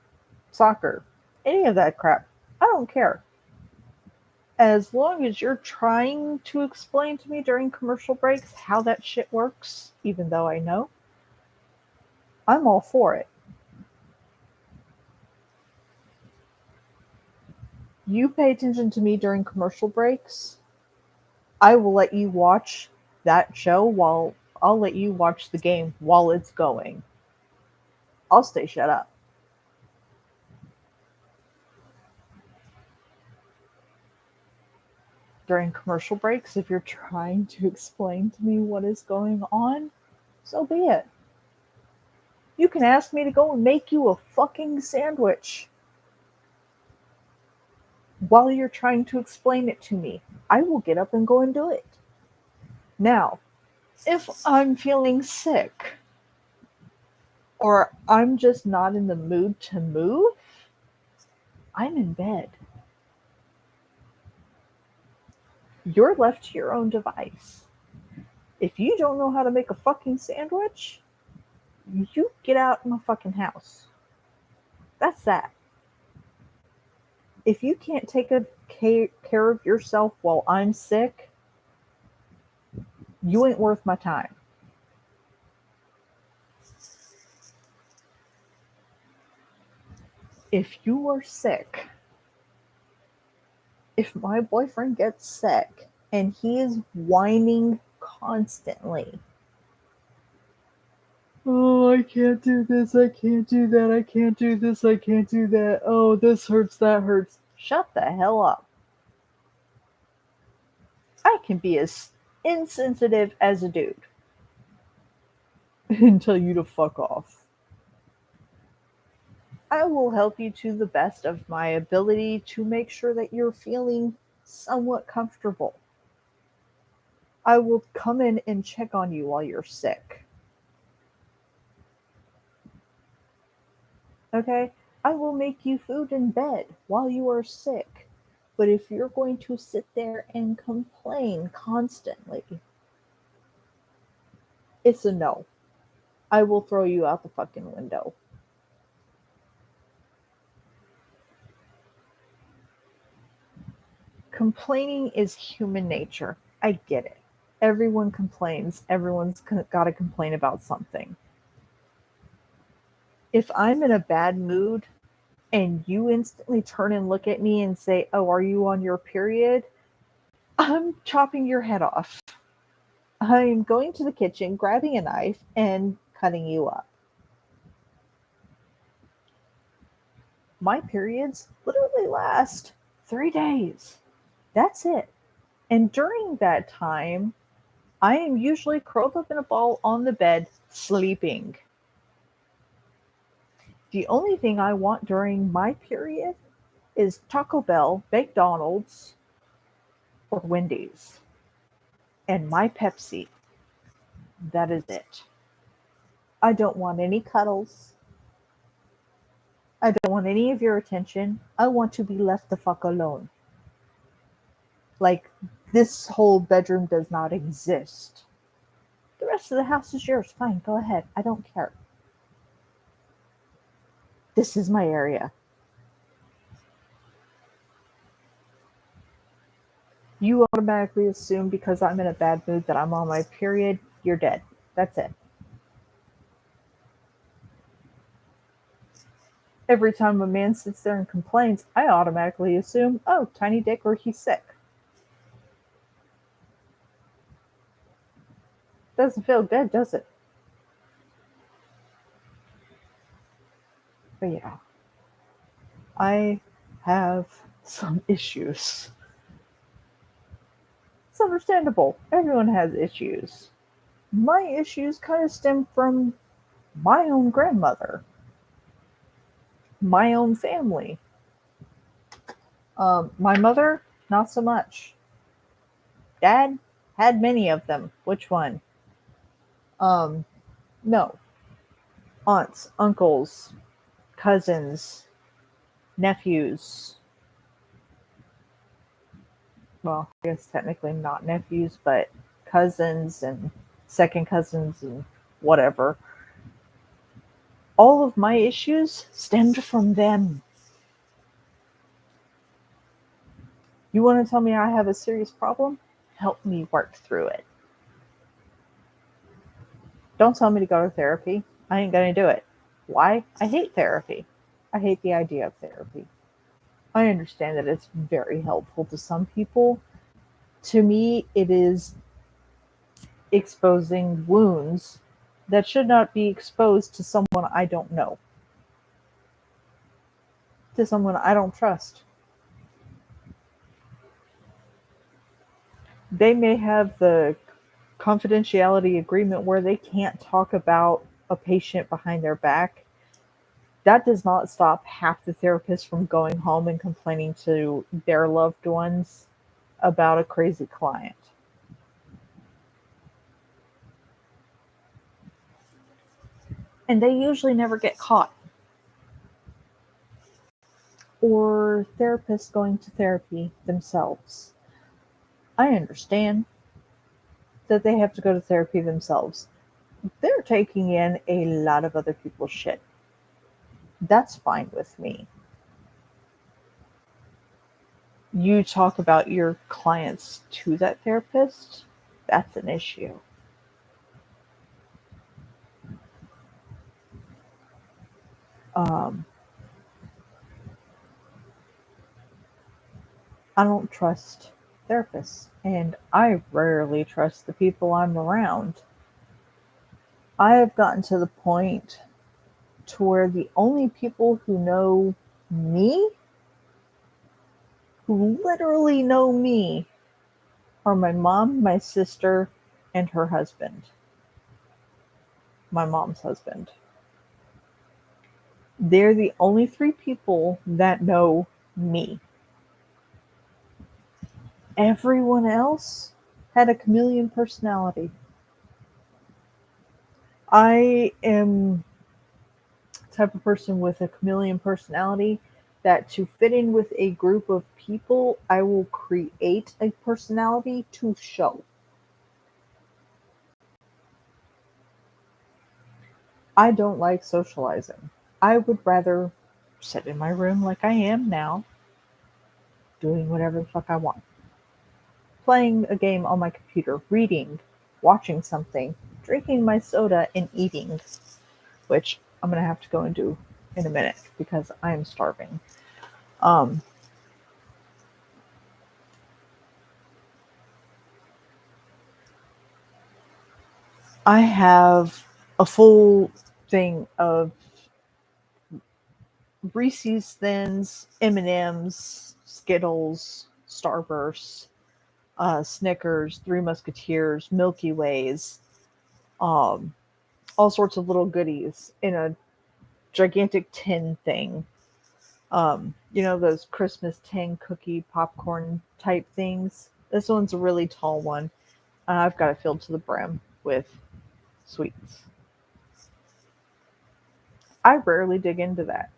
soccer, any of that crap, I don't care. As long as you're trying to explain to me during commercial breaks how that shit works, even though I know, I'm all for it. You pay attention to me during commercial breaks, I will let you watch that show while I'll let you watch the game while it's going. I'll stay shut up. During commercial breaks, if you're trying to explain to me what is going on, so be it. You can ask me to go and make you a fucking sandwich while you're trying to explain it to me. I will get up and go and do it. Now, if I'm feeling sick or I'm just not in the mood to move, I'm in bed. You're left to your own device. If you don't know how to make a fucking sandwich, you get out of my fucking house. That's that. If you can't take care of yourself while I'm sick, you ain't worth my time. If you are sick, if my boyfriend gets sick and he is whining constantly, oh, I can't do this, I can't do that, I can't do this, I can't do that, oh, this hurts, that hurts. Shut the hell up. I can be as insensitive as a dude and tell you to fuck off. I will help you to the best of my ability to make sure that you're feeling somewhat comfortable. I will come in and check on you while you're sick. Okay? I will make you food in bed while you are sick. But if you're going to sit there and complain constantly, it's a no. I will throw you out the fucking window. Complaining is human nature. I get it. Everyone complains. Everyone's got to complain about something. If I'm in a bad mood and you instantly turn and look at me and say, "Oh, are you on your period?" I'm chopping your head off. I'm going to the kitchen, grabbing a knife, and cutting you up. My periods literally last 3 days. That's it. And during that time, I am usually curled up in a ball on the bed, sleeping. The only thing I want during my period is Taco Bell, McDonald's, or Wendy's, and my Pepsi. That is it. I don't want any cuddles. I don't want any of your attention. I want to be left the fuck alone. Like, this whole bedroom does not exist. The rest of the house is yours. Fine, go ahead. I don't care. This is my area. You automatically assume because I'm in a bad mood that I'm on my period, you're dead. That's it. Every time a man sits there and complains, I automatically assume, oh, tiny dick or he's sick. Doesn't feel good, does it? But yeah, I have some issues. It's understandable. Everyone has issues. My issues kind of stem from my own grandmother, my own family. My mother, not so much. Dad had many of them. Which one? Um, no. Aunts, uncles, cousins, nephews. Well, I guess technically not nephews, but cousins and second cousins and whatever. All of my issues stemmed from them. You want to tell me I have a serious problem? Help me work through it. Don't tell me to go to therapy. I ain't going to do it. Why? I hate therapy. I hate the idea of therapy. I understand that it's very helpful to some people. To me, it is exposing wounds that should not be exposed to someone I don't know, to someone I don't trust. They may have the confidentiality agreement where they can't talk about a patient behind their back. That does not stop half the therapists from going home and complaining to their loved ones about a crazy client. And they usually never get caught. Or therapists going to therapy themselves. I understand. that they have to go to therapy themselves. They're taking in a lot of other people's shit. That's fine with me. You talk about your clients to that therapist, that's an issue. Um, I don't trust therapists, and I rarely trust the people I'm around. I have gotten to the point to where the only people who know me, who literally know me, are my mom, my sister, and her husband, my mom's husband. They're the only three people that know me. Everyone else had a chameleon personality. I am the type of person with a chameleon personality that to fit in with a group of people, I will create a personality to show. I don't like socializing. I would rather sit in my room like I am now, doing whatever the fuck I want. Playing a game on my computer, reading, watching something, drinking my soda, and eating, which I'm going to have to go and do in a minute because I am starving. Um, I have a full thing of Reese's Thins, M&Ms, Skittles, Starbursts, Snickers, Three Musketeers, Milky Ways, um, all sorts of little goodies in a gigantic tin thing. Those Christmas tin cookie popcorn type things. This one's a really tall one. And I've got it filled to the brim with sweets. I rarely dig into that.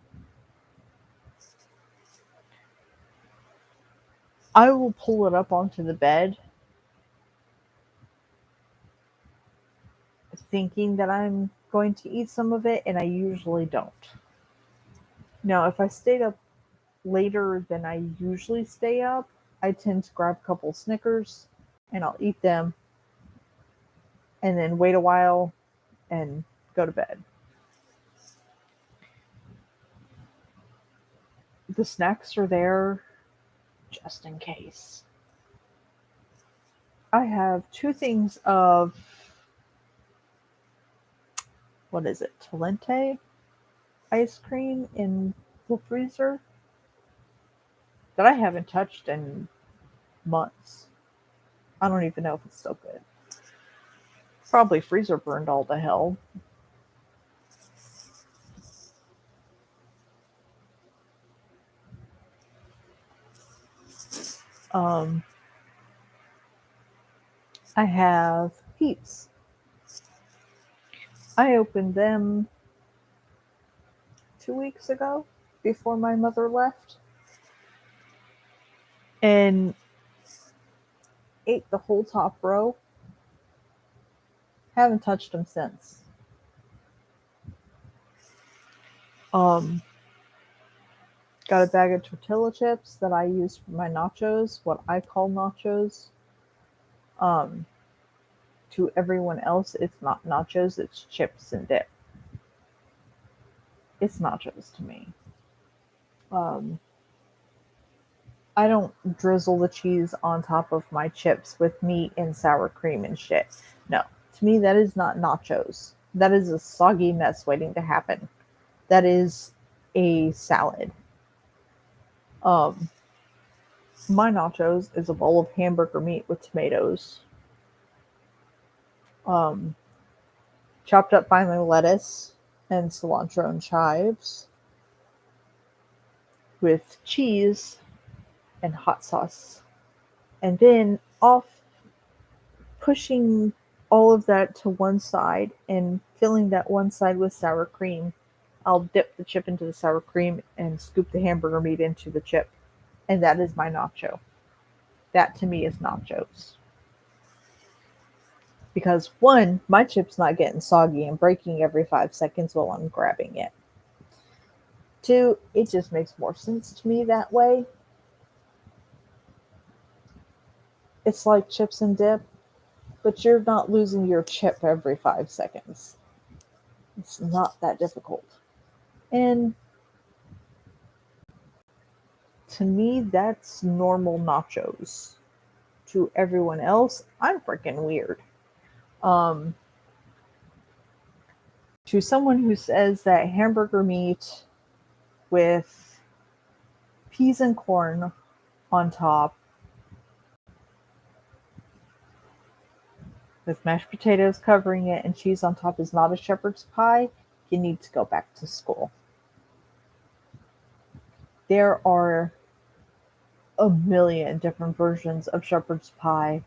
I will pull it up onto the bed thinking that I'm going to eat some of it, and I usually don't. Now, if I stayed up later than I usually stay up, I tend to grab a couple Snickers and I'll eat them and then wait a while and go to bed. The snacks are there just in case. I have two things of, what is it, Talente ice cream in the freezer that I haven't touched in months. I don't even know if it's still good. Probably freezer burned all to hell. Um, I have Peeps. I opened them 2 weeks ago before my mother left and ate the whole top row. Haven't touched them since. Um, got a bag of tortilla chips that I use for my nachos, what I call nachos. Um, to everyone else, it's not nachos, it's chips and dip. It's nachos to me. Um, I don't drizzle the cheese on top of my chips with meat and sour cream and shit. No, to me, that is not nachos. That is a soggy mess waiting to happen. That is a salad. Um, my nachos is a bowl of hamburger meat with tomatoes, um, chopped up finely lettuce and cilantro and chives with cheese and hot sauce. And then off pushing all of that to one side and filling that one side with sour cream. I'll dip the chip into the sour cream and scoop the hamburger meat into the chip. And that is my nacho. That to me is nachos. Because one, my chip's not getting soggy and breaking every 5 seconds while I'm grabbing it. Two, it just makes more sense to me that way. It's like chips and dip, but you're not losing your chip every 5 seconds. It's not that difficult. And to me, that's normal nachos. To everyone else, I'm freaking weird. Um, to someone who says that hamburger meat with peas and corn on top, with mashed potatoes covering it and cheese on top, is not a shepherd's pie, you need to go back to school. There are a million different versions of shepherd's pie.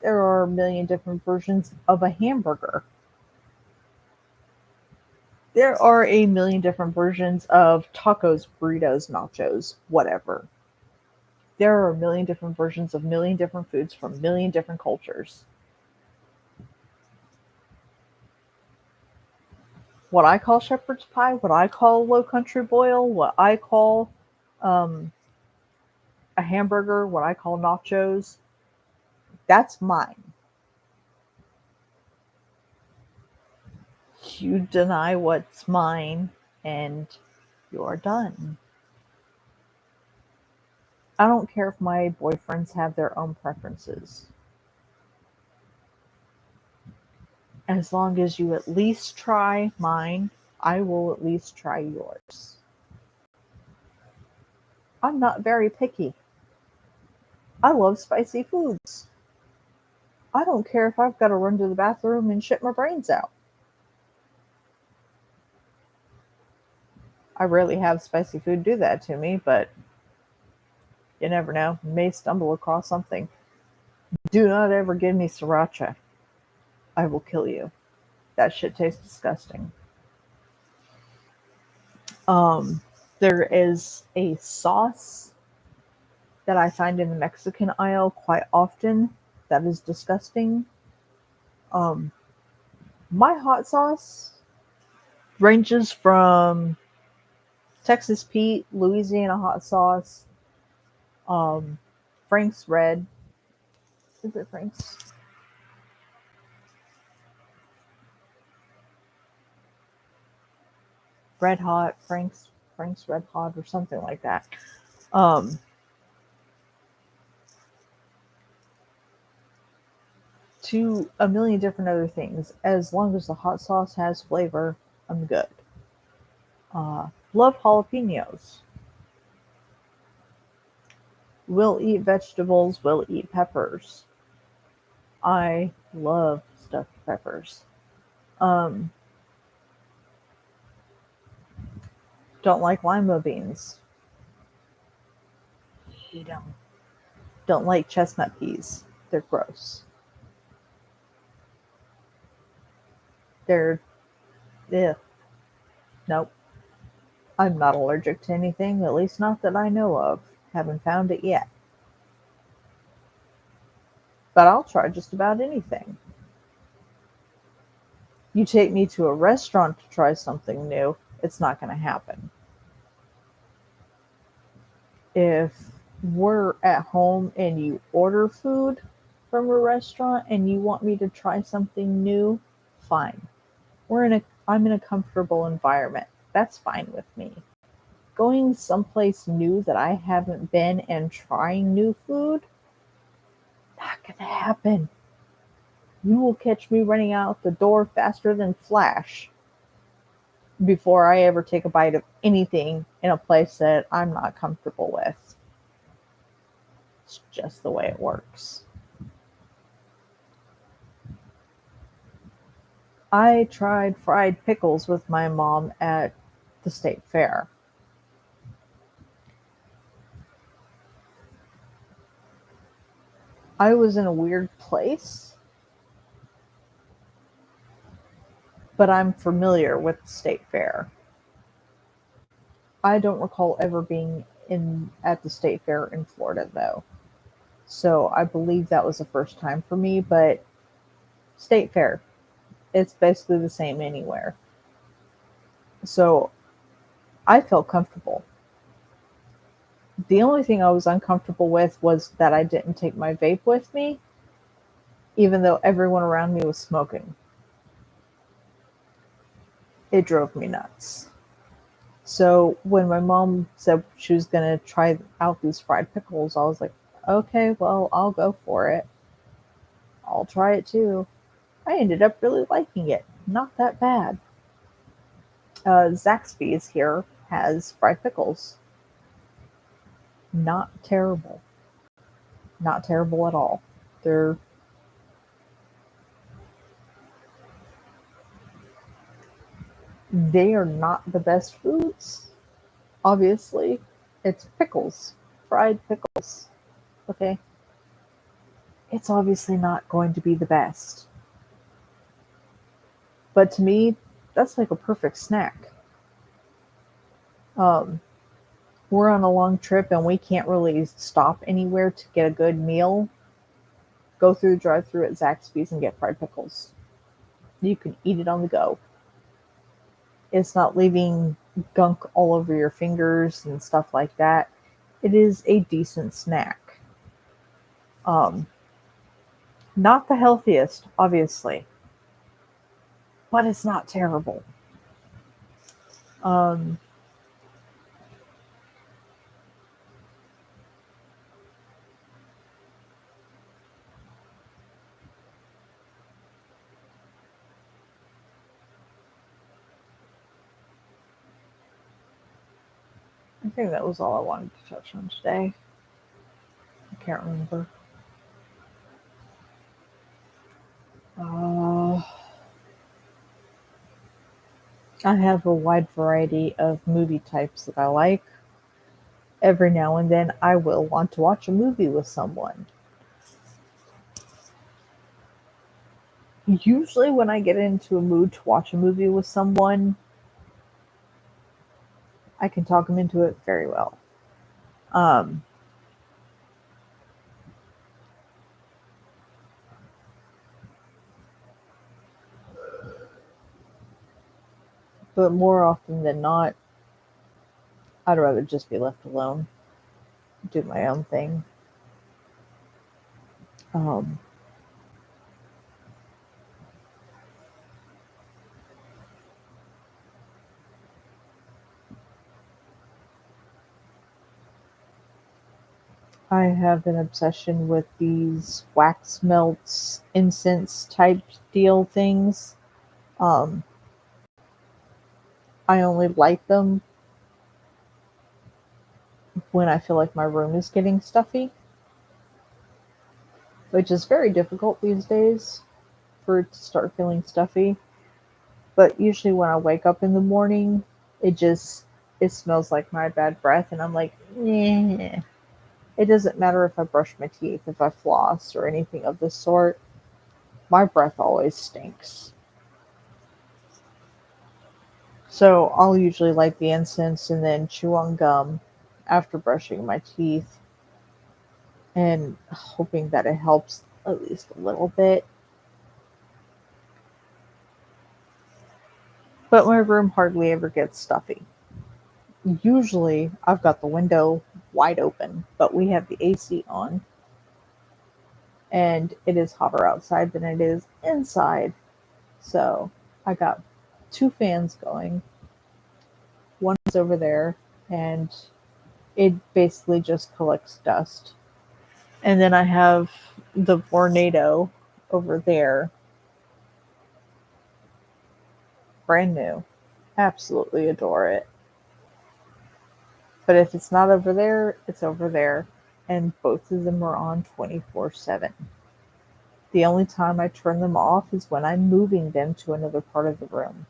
There are a million different versions of a hamburger. There are a million different versions of tacos, burritos, nachos, whatever. There are a million different versions of a million different foods from a million different cultures. What I call shepherd's pie, what I call low country boil, what I call um, a hamburger, what I call nachos, that's mine. You deny what's mine, and you're done. I don't care if my boyfriends have their own preferences. As long as you at least try mine, I will at least try yours. I'm not very picky. I love spicy foods. I don't care if I've got to run to the bathroom and shit my brains out. I rarely have spicy food do that to me, but you never know. You may stumble across something. Do not ever give me sriracha. I will kill you. That shit tastes disgusting. Um, there is a sauce that I find in the Mexican aisle quite often that is disgusting. Um, my hot sauce ranges from Texas Pete, Louisiana hot sauce, um, Frank's Red. Is it Frank's? Red Hot, Frank's Red Hot, or something like that. Um, to a million different other things. As long as the hot sauce has flavor, I'm good. Love jalapenos. Will eat vegetables, will eat peppers. I love stuffed peppers. Um, don't like lima beans. Hate them. Don't like chestnut peas. They're gross. They're, ugh, nope. I'm not allergic to anything, at least not that I know of. Haven't found it yet. But I'll try just about anything. You take me to a restaurant to try something new, it's not going to happen. If we're at home and you order food from a restaurant and you want me to try something new, fine. I'm in a comfortable environment. That's fine with me. Going someplace new that I haven't been and trying new food, not going to happen. You will catch me running out the door faster than Flash before I ever take a bite of anything in a place that I'm not comfortable with. It's just the way it works. I tried fried pickles with my mom at the state fair. I was in a weird place, but I'm familiar with the state fair. I don't recall ever being in at the state fair in Florida though. So I believe that was the first time for me, but State Fair. It's basically the same anywhere. So I felt comfortable. The only thing I was uncomfortable with was that I didn't take my vape with me, even though everyone around me was smoking. It drove me nuts. So when my mom said she was going to try out these fried pickles, I was like, okay, well, I'll go for it. I'll try it too. I ended up really liking it. Not that bad. Zaxby's here has fried pickles. Not terrible. Not terrible at all. They're they are not the best foods. Obviously, it's pickles, fried pickles. Okay, it's obviously not going to be the best, but to me, that's like a perfect snack. Um, we're on a long trip and we can't really stop anywhere to get a good meal. Go through the drive-through at Zaxby's and get fried pickles. You can eat it on the go. It's not leaving gunk all over your fingers and stuff like that. It is a decent snack. Um, Not the healthiest, obviously, but it's not terrible. Um, I think that was all I wanted to touch on today. I can't remember. Uh, I have a wide variety of movie types that I like. Every now and then, I will want to watch a movie with someone. Usually, when I get into a mood to watch a movie with someone, I can talk them into it very well. Um, but more often than not, I'd rather just be left alone, do my own thing. Um, I have an obsession with these wax melts, incense type deal things. Um, I only light them when I feel like my room is getting stuffy, which is very difficult these days for it to start feeling stuffy. But usually when I wake up in the morning, it just it smells like my bad breath, and I'm like, yeah. It doesn't matter if I brush my teeth, if I floss, or anything of this sort. My breath always stinks. So I'll usually light the incense and then chew on gum after brushing my teeth and hoping that it helps at least a little bit. But my room hardly ever gets stuffy. Usually I've got the window wide open, but we have the AC on and it is hotter outside than it is inside. So I got two fans going. One is over there and it basically just collects dust. And then I have the Vornado over there, brand new. Absolutely adore it. But if it's not over there, it's over there. And both of them are on 24/7. The only time I turn them off is when I'm moving them to another part of the room,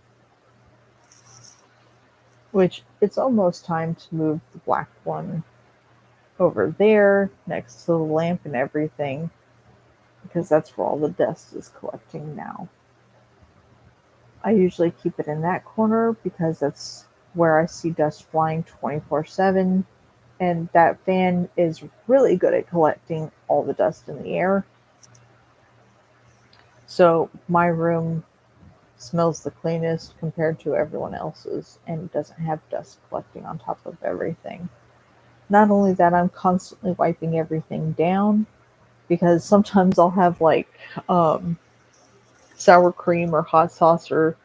which it's almost time to move the black one over there next to the lamp and everything because that's where all the dust is collecting now. I usually keep it in that corner because that's where I see dust flying 24/7. And that fan is really good at collecting all the dust in the air. So my room smells the cleanest compared to everyone else's and doesn't have dust collecting on top of everything. Not only that, I'm constantly wiping everything down because sometimes I'll have like um, sour cream or hot sauce or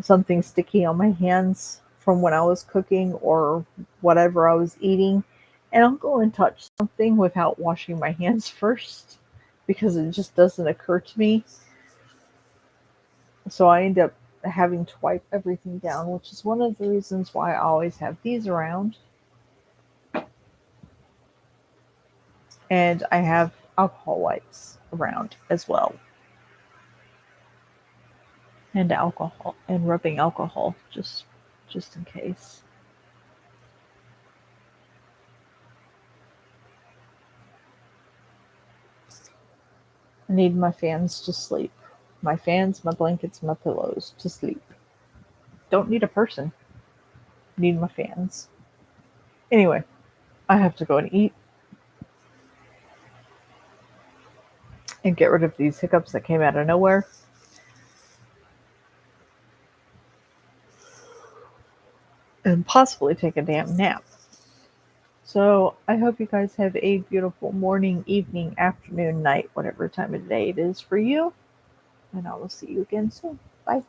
something sticky on my hands from when I was cooking or whatever I was eating. And I'll go and touch something without washing my hands first because it just doesn't occur to me. So I end up having to wipe everything down, which is one of the reasons why I always have these around. And I have alcohol wipes around as well. And alcohol and rubbing alcohol just in case. I need my fans to sleep. My fans, my blankets, my pillows to sleep. Don't need a person. Need my fans. Anyway, I have to go and eat and get rid of these hiccups that came out of nowhere and possibly take a damn nap. So I hope you guys have a beautiful morning, evening, afternoon, night, whatever time of day it is for you. And I will see you again soon. Bye.